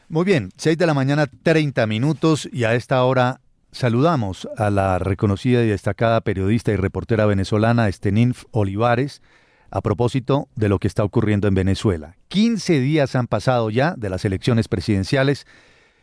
Muy bien, 6 de la mañana, 30 minutos, y a esta hora saludamos a la reconocida y destacada periodista y reportera venezolana Esteninf Olivares a propósito de lo que está ocurriendo en Venezuela. 15 días han pasado ya de las elecciones presidenciales,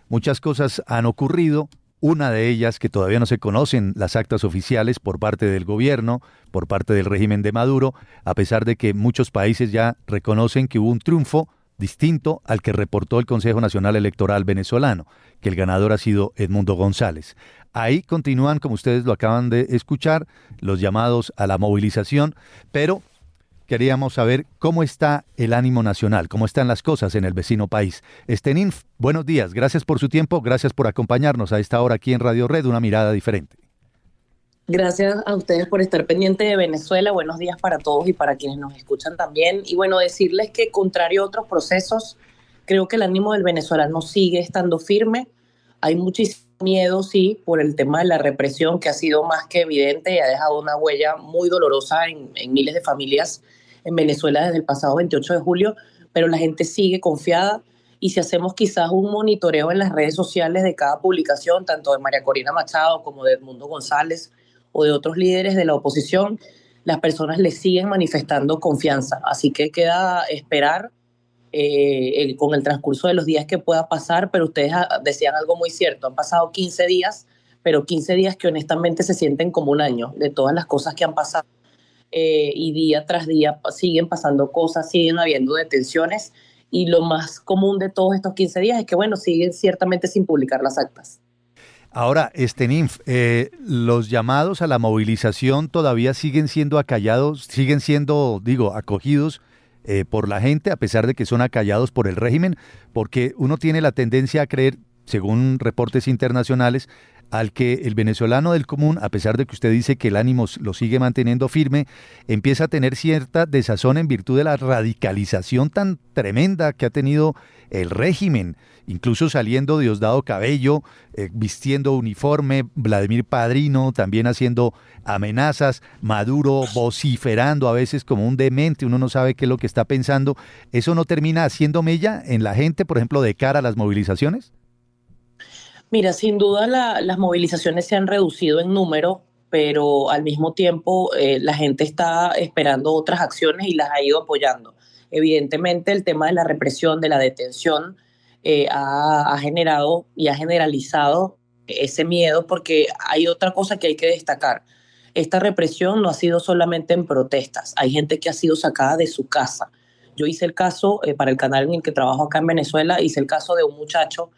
muchas cosas han ocurrido, una de ellas que todavía no se conocen las actas oficiales por parte del gobierno, por parte del régimen de Maduro, a pesar de que muchos países ya reconocen que hubo un triunfo distinto al que reportó el Consejo Nacional Electoral venezolano, que el ganador ha sido Edmundo González. Ahí continúan, como ustedes lo acaban de escuchar, los llamados a la movilización, pero queríamos saber cómo está el ánimo nacional, cómo están las cosas en el vecino país. Esteninf, buenos días, gracias por su tiempo, gracias por acompañarnos a esta hora aquí en Radio Red, una mirada diferente. Gracias a ustedes por estar pendiente de Venezuela. Buenos días para todos y para quienes nos escuchan también. Y bueno, decirles que contrario a otros procesos, creo que el ánimo del venezolano sigue estando firme. Hay muchísimo miedo, sí, por el tema de la represión que ha sido más que evidente y ha dejado una huella muy dolorosa en miles de familias en Venezuela desde el pasado 28 de julio, pero la gente sigue confiada. Y si hacemos quizás un monitoreo en las redes sociales de cada publicación, tanto de María Corina Machado como de Edmundo González, o de otros líderes de la oposición, las personas le siguen manifestando confianza. Así que queda esperar con el transcurso de los días que pueda pasar, pero ustedes decían algo muy cierto, han pasado 15 días, pero 15 días que honestamente se sienten como un año de todas las cosas que han pasado y día tras día siguen pasando cosas, siguen habiendo detenciones y lo más común de todos estos 15 días es que, bueno, siguen ciertamente sin publicar las actas. Ahora, Esteninf, los llamados a la movilización todavía siguen siendo acallados, siguen siendo, digo, acogidos por la gente, a pesar de que son acallados por el régimen, porque uno tiene la tendencia a creer, según reportes internacionales, al que el venezolano del común, a pesar de que usted dice que el ánimo lo sigue manteniendo firme, empieza a tener cierta desazón en virtud de la radicalización tan tremenda que ha tenido el régimen, incluso saliendo Diosdado Cabello, vistiendo uniforme, Vladimir Padrino también haciendo amenazas, Maduro vociferando a veces como un demente, uno no sabe qué es lo que está pensando. ¿Eso no termina haciendo mella en la gente, por ejemplo, de cara a las movilizaciones? Mira, sin duda las movilizaciones se han reducido en número, pero al mismo tiempo la gente está esperando otras acciones y las ha ido apoyando. Evidentemente el tema de la represión, de la detención, ha generado y ha generalizado ese miedo porque hay otra cosa que hay que destacar. Esta represión no ha sido solamente en protestas, hay gente que ha sido sacada de su casa. Yo hice el caso, para el canal en el que trabajo acá en Venezuela, hice el caso de un muchacho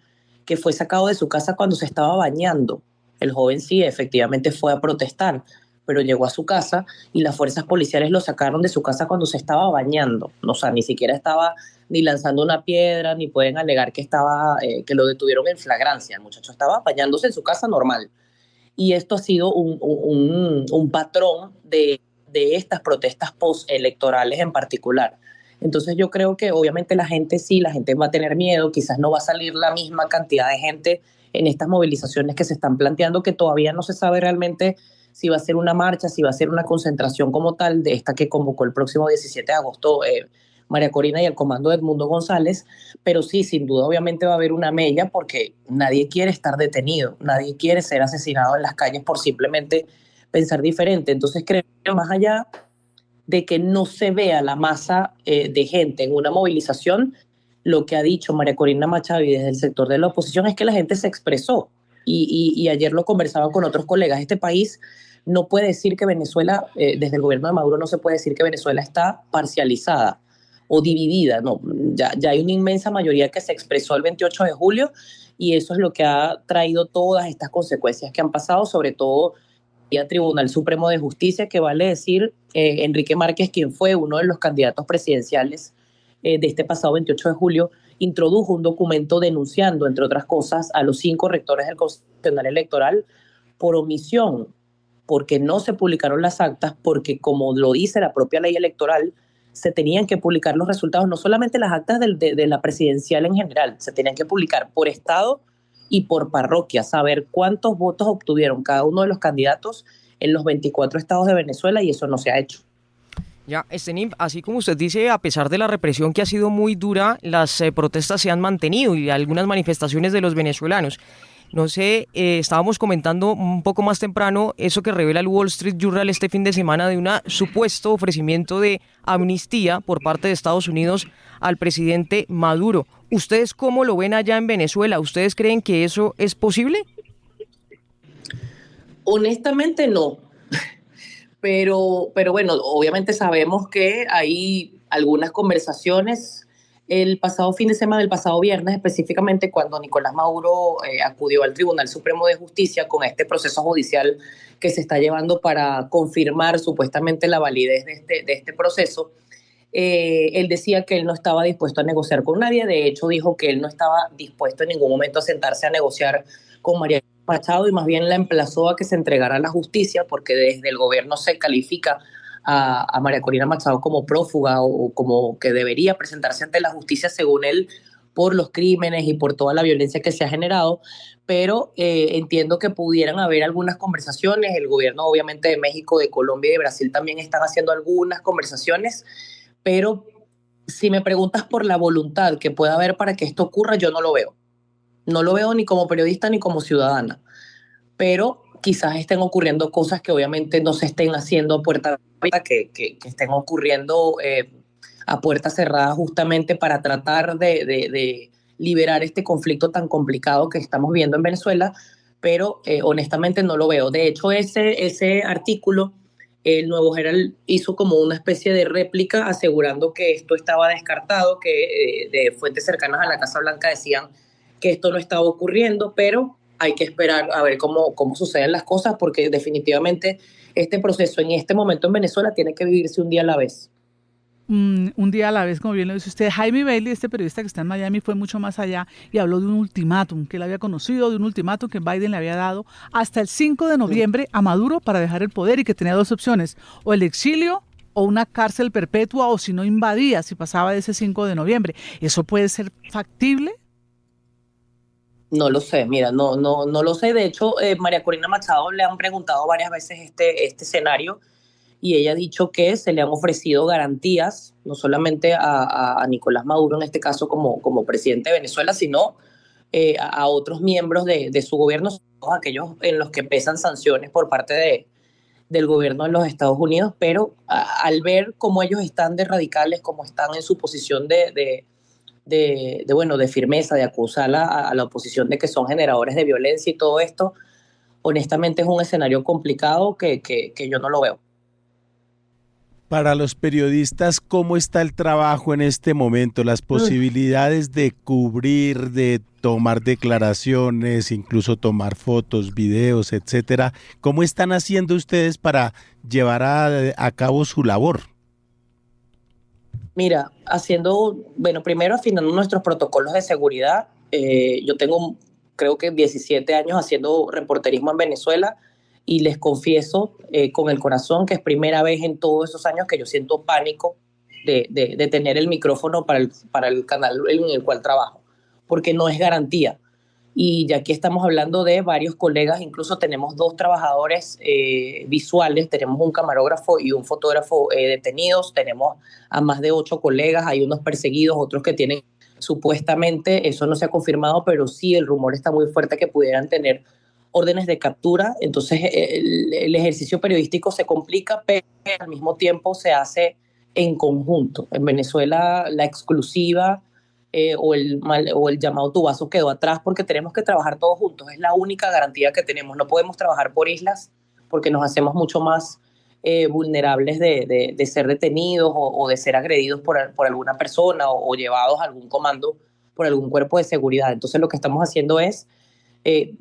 que fue sacado de su casa cuando se estaba bañando. El joven sí, efectivamente fue a protestar, pero llegó a su casa y las fuerzas policiales lo sacaron de su casa cuando se estaba bañando. O sea, ni siquiera estaba ni lanzando una piedra, ni pueden alegar que que lo detuvieron en flagrancia. El muchacho estaba bañándose en su casa normal. Y esto ha sido un patrón de estas protestas postelectorales en particular. Entonces yo creo que obviamente la gente sí, la gente va a tener miedo, quizás no va a salir la misma cantidad de gente en estas movilizaciones que se están planteando, que todavía no se sabe realmente si va a ser una marcha, si va a ser una concentración como tal, de esta que convocó el próximo 17 de agosto María Corina y el comando de Edmundo González, pero sí, sin duda obviamente va a haber una mella porque nadie quiere estar detenido, nadie quiere ser asesinado en las calles por simplemente pensar diferente. Entonces creo que más allá de que no se vea la masa de gente en una movilización, lo que ha dicho María Corina Machado y desde el sector de la oposición es que la gente se expresó. Y ayer lo conversaba con otros colegas. Este país no puede decir que Venezuela, desde el gobierno de Maduro, no se puede decir que Venezuela está parcializada o dividida. No, ya hay una inmensa mayoría que se expresó el 28 de julio y eso es lo que ha traído todas estas consecuencias que han pasado, sobre todo al Tribunal Supremo de Justicia, que vale decir Enrique Márquez, quien fue uno de los candidatos presidenciales de este pasado 28 de julio, introdujo un documento denunciando, entre otras cosas, a los 5 rectores del Consejo Nacional Electoral por omisión, porque no se publicaron las actas, porque como lo dice la propia ley electoral, se tenían que publicar los resultados, no solamente las actas de la presidencial en general, se tenían que publicar por estado y por parroquia, saber cuántos votos obtuvieron cada uno de los candidatos en los 24 estados de Venezuela y eso no se ha hecho. Ya, Estenim, así como usted dice, a pesar de la represión que ha sido muy dura, las protestas se han mantenido y algunas manifestaciones de los venezolanos. No sé, estábamos comentando un poco más temprano eso que revela el Wall Street Journal este fin de semana de un supuesto ofrecimiento de amnistía por parte de Estados Unidos al presidente Maduro. ¿Ustedes cómo lo ven allá en Venezuela? ¿Ustedes creen que eso es posible? Honestamente no, pero bueno, obviamente sabemos que hay algunas conversaciones. El pasado fin de semana, el pasado viernes específicamente, cuando Nicolás Maduro acudió al Tribunal Supremo de Justicia con este proceso judicial que se está llevando para confirmar supuestamente la validez de este proceso, él decía que él no estaba dispuesto a negociar con nadie. De hecho, dijo que él no estaba dispuesto en ningún momento a sentarse a negociar con María Machado y más bien la emplazó a que se entregara a la justicia, porque desde el gobierno se califica a María Corina Machado como prófuga o como que debería presentarse ante la justicia según él por los crímenes y por toda la violencia que se ha generado, pero entiendo que pudieran haber algunas conversaciones. El gobierno obviamente de México, de Colombia y de Brasil también están haciendo algunas conversaciones, pero si me preguntas por la voluntad que pueda haber para que esto ocurra, yo no lo veo. No lo veo ni como periodista ni como ciudadana, pero quizás estén ocurriendo cosas que obviamente no se estén haciendo a puerta abierta, que estén ocurriendo a puerta cerrada justamente para tratar de liberar este conflicto tan complicado que estamos viendo en Venezuela, pero honestamente no lo veo. De hecho, ese artículo, el Nuevo Herald hizo como una especie de réplica asegurando que esto estaba descartado, que de fuentes cercanas a la Casa Blanca decían que esto no estaba ocurriendo, pero hay que esperar a ver cómo suceden las cosas, porque definitivamente este proceso en este momento en Venezuela tiene que vivirse un día a la vez. Un día a la vez, como bien lo dice usted. Jaime Bailey, este periodista que está en Miami, fue mucho más allá y habló de un ultimátum que él había conocido, de un ultimátum que Biden le había dado hasta el 5 de noviembre a Maduro para dejar el poder y que tenía dos opciones, o el exilio o una cárcel perpetua, o si no invadía, si pasaba de ese 5 de noviembre. ¿Eso puede ser factible? No lo sé, mira, no lo sé. De hecho, María Corina Machado le han preguntado varias veces este escenario y ella ha dicho que se le han ofrecido garantías, no solamente a Nicolás Maduro en este caso como presidente de Venezuela, sino a otros miembros de su gobierno, todos aquellos en los que pesan sanciones por parte del gobierno de los Estados Unidos, pero al ver cómo ellos están de radicales, cómo están en su posición bueno, de firmeza, de acusar a la oposición de que son generadores de violencia y todo esto, honestamente es un escenario complicado que yo no lo veo. Para los periodistas, ¿cómo está el trabajo en este momento? Las posibilidades de cubrir, de tomar declaraciones, incluso tomar fotos, videos, etcétera. ¿Cómo están haciendo ustedes para llevar a cabo su labor? Mira, bueno, primero afinando nuestros protocolos de seguridad. Yo tengo, creo que 17 años haciendo reporterismo en Venezuela y les confieso con el corazón que es primera vez en todos esos años que yo siento pánico de tener el micrófono para el canal en el cual trabajo, porque no es garantía. Y ya aquí estamos hablando de varios colegas, incluso tenemos 2 trabajadores visuales, tenemos un camarógrafo y un fotógrafo detenidos, tenemos a más de 8 colegas, hay unos perseguidos, otros que tienen supuestamente, eso no se ha confirmado, pero sí el rumor está muy fuerte que pudieran tener órdenes de captura. Entonces el ejercicio periodístico se complica, pero al mismo tiempo se hace en conjunto. En Venezuela la exclusiva o el llamado tubazo quedó atrás porque tenemos que trabajar todos juntos. Es la única garantía que tenemos. No podemos trabajar por islas porque nos hacemos mucho más vulnerables de ser detenidos o de ser agredidos por alguna persona o llevados a algún comando por algún cuerpo de seguridad. Entonces lo que estamos haciendo es,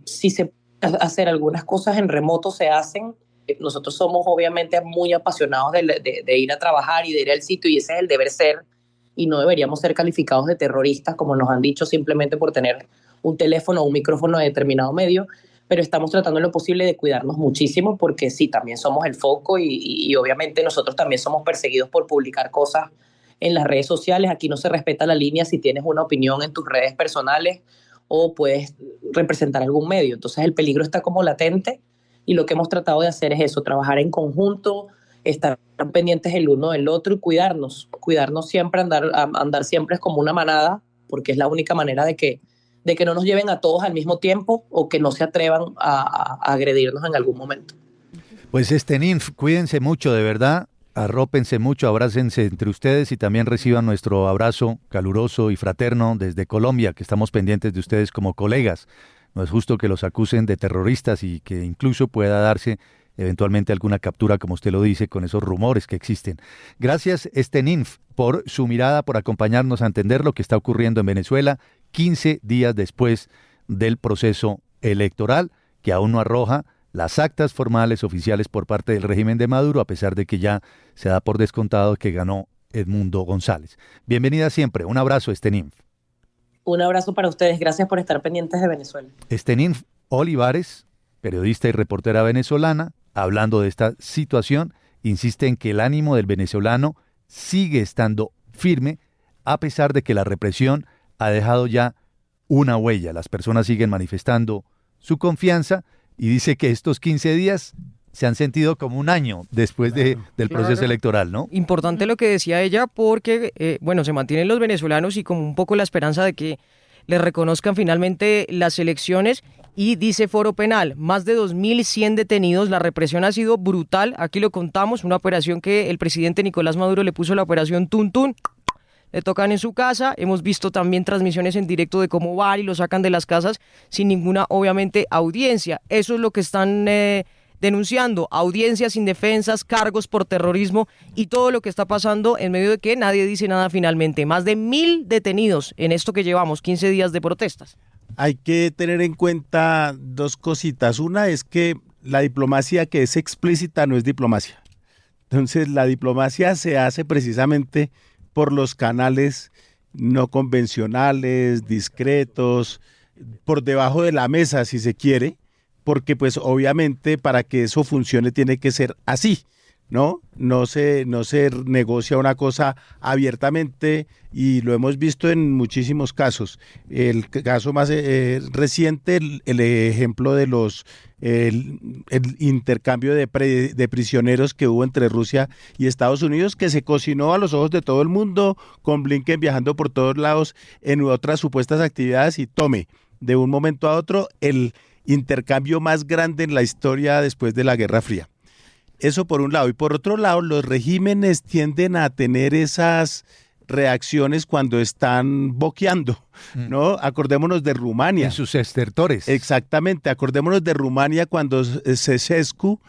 si se puede hacer algunas cosas en remoto, se hacen. Nosotros somos obviamente muy apasionados de ir a trabajar y de ir al sitio, y ese es el deber ser, y no deberíamos ser calificados de terroristas, como nos han dicho, simplemente por tener un teléfono o un micrófono de determinado medio, pero estamos tratando en lo posible de cuidarnos muchísimo, porque sí, también somos el foco y obviamente nosotros también somos perseguidos por publicar cosas en las redes sociales. Aquí no se respeta la línea si tienes una opinión en tus redes personales o puedes representar algún medio. Entonces el peligro está como latente y lo que hemos tratado de hacer es eso, trabajar en conjunto, estar pendientes el uno del otro y cuidarnos siempre, andar siempre es como una manada, porque es la única manera de que no nos lleven a todos al mismo tiempo o que no se atrevan a agredirnos en algún momento. Pues Esteninf, cuídense mucho, de verdad, arrópense mucho, abrácense entre ustedes y también reciban nuestro abrazo caluroso y fraterno desde Colombia, que estamos pendientes de ustedes como colegas. No es justo que los acusen de terroristas y que incluso pueda darse eventualmente alguna captura, como usted lo dice, con esos rumores que existen. Gracias, Esteninf, por su mirada, por acompañarnos a entender lo que está ocurriendo en Venezuela 15 días después del proceso electoral, que aún no arroja las actas formales oficiales por parte del régimen de Maduro, a pesar de que ya se da por descontado que ganó Edmundo González. Bienvenida siempre. Un abrazo, Esteninf. Un abrazo para ustedes. Gracias por estar pendientes de Venezuela. Esteninf Olivares, periodista y reportera venezolana, hablando de esta situación, insiste en que el ánimo del venezolano sigue estando firme, a pesar de que la represión ha dejado ya una huella. Las personas siguen manifestando su confianza, y dice que estos 15 días se han sentido como un año después del proceso electoral, ¿no? Importante lo que decía ella porque, se mantienen los venezolanos y como un poco la esperanza de que les reconozcan finalmente las elecciones. Y dice Foro Penal, más de 2.100 detenidos, la represión ha sido brutal, aquí lo contamos, una operación que el presidente Nicolás Maduro le puso la operación Tuntún. Le tocan en su casa, hemos visto también transmisiones en directo de cómo van y lo sacan de las casas sin ninguna, obviamente, audiencia. Eso es lo que están denunciando, audiencias indefensas, cargos por terrorismo y todo lo que está pasando en medio de que nadie dice nada finalmente. Más de 1.000 detenidos en esto que llevamos, 15 días de protestas. Hay que tener en cuenta dos cositas. Una es que la diplomacia que es explícita no es diplomacia. Entonces, la diplomacia se hace precisamente por los canales no convencionales, discretos, por debajo de la mesa, si se quiere, porque pues obviamente para que eso funcione tiene que ser así, ¿no? No se negocia una cosa abiertamente y lo hemos visto en muchísimos casos. El caso más reciente, el ejemplo de el intercambio de prisioneros que hubo entre Rusia y Estados Unidos, que se cocinó a los ojos de todo el mundo, con Blinken viajando por todos lados en otras supuestas actividades y tome, de un momento a otro, el intercambio más grande en la historia después de la Guerra Fría. Eso por un lado. Y por otro lado, los regímenes tienden a tener esas reacciones cuando están boqueando, ¿no? Acordémonos de Rumania. En sus estertores. Exactamente. Acordémonos de Rumania cuando Ceausescu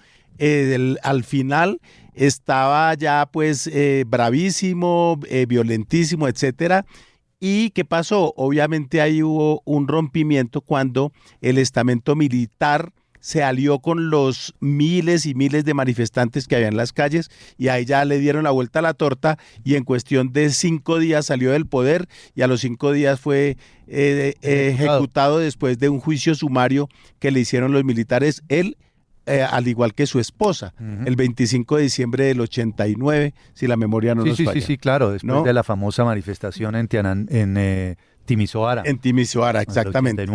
al final estaba ya pues bravísimo, violentísimo, etcétera. ¿Y qué pasó? Obviamente ahí hubo un rompimiento cuando el estamento militar se alió con los miles y miles de manifestantes que había en las calles y ahí ya le dieron la vuelta a la torta y en cuestión de 5 días salió del poder y a los 5 días fue ejecutado después de un juicio sumario que le hicieron los militares, él al igual que su esposa, el 25 de diciembre del 89, si la memoria no nos falla. Sí, claro, después de la famosa manifestación en Timisoara. En Timisoara, exactamente.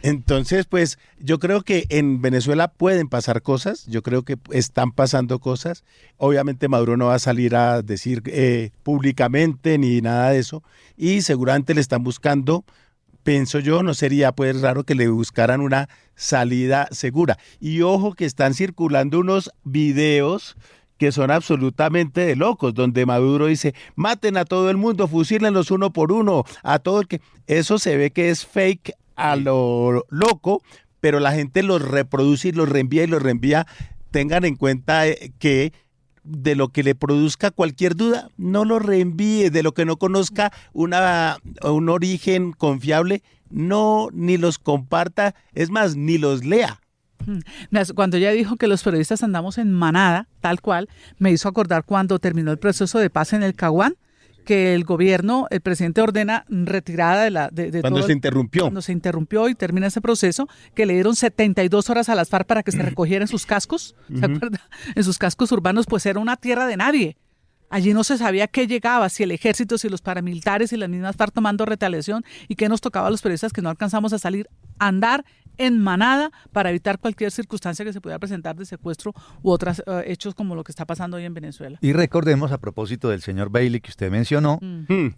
Entonces, pues yo creo que en Venezuela pueden pasar cosas, yo creo que están pasando cosas. Obviamente Maduro no va a salir a decir públicamente ni nada de eso y seguramente le están buscando, pienso yo, no sería pues raro que le buscaran una salida segura. Y ojo que están circulando unos videos que son absolutamente de locos, donde Maduro dice, maten a todo el mundo, fusílenlos uno por uno, a todo el que... Eso se ve que es fake a lo loco, pero la gente los reproduce y los reenvía. Tengan en cuenta que de lo que le produzca cualquier duda, no lo reenvíe, de lo que no conozca un origen confiable, no, ni los comparta, es más, ni los lea. Cuando ella dijo que los periodistas andamos en manada, tal cual, me hizo acordar cuando terminó el proceso de paz en el Caguán, que el gobierno, el presidente ordena retirada de cuando todo se interrumpió. Cuando se interrumpió y termina ese proceso, que le dieron 72 horas a las FARC para que se recogieran sus cascos, ¿se acuerda? En sus cascos urbanos, pues era una tierra de nadie. Allí no se sabía qué llegaba, si el ejército, si los paramilitares, si las mismas FARC tomando retaliación, y qué nos tocaba a los periodistas que no alcanzamos a salir, a andar en manada para evitar cualquier circunstancia que se pudiera presentar de secuestro u otros hechos como lo que está pasando hoy en Venezuela. Y recordemos, a propósito del señor Bailey que usted mencionó,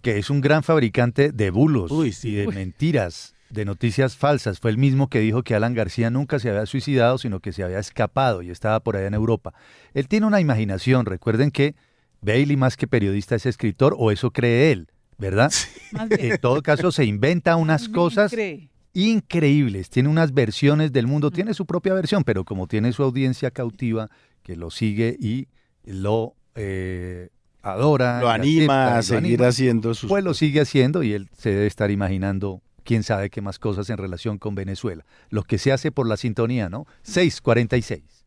que es un gran fabricante de bulos y de mentiras, de noticias falsas. Fue el mismo que dijo que Alan García nunca se había suicidado, sino que se había escapado y estaba por allá en Europa. Él tiene una imaginación, recuerden que Bailey más que periodista es escritor, o eso cree él, ¿verdad? En todo caso se inventa unas cosas increíbles, tiene unas versiones del mundo, tiene su propia versión, pero como tiene su audiencia cautiva que lo sigue y lo adora, lo anima a seguir haciendo sus pues lo sigue haciendo y él se debe estar imaginando quién sabe qué más cosas en relación con Venezuela. Lo que se hace por la sintonía, ¿no? 6:46.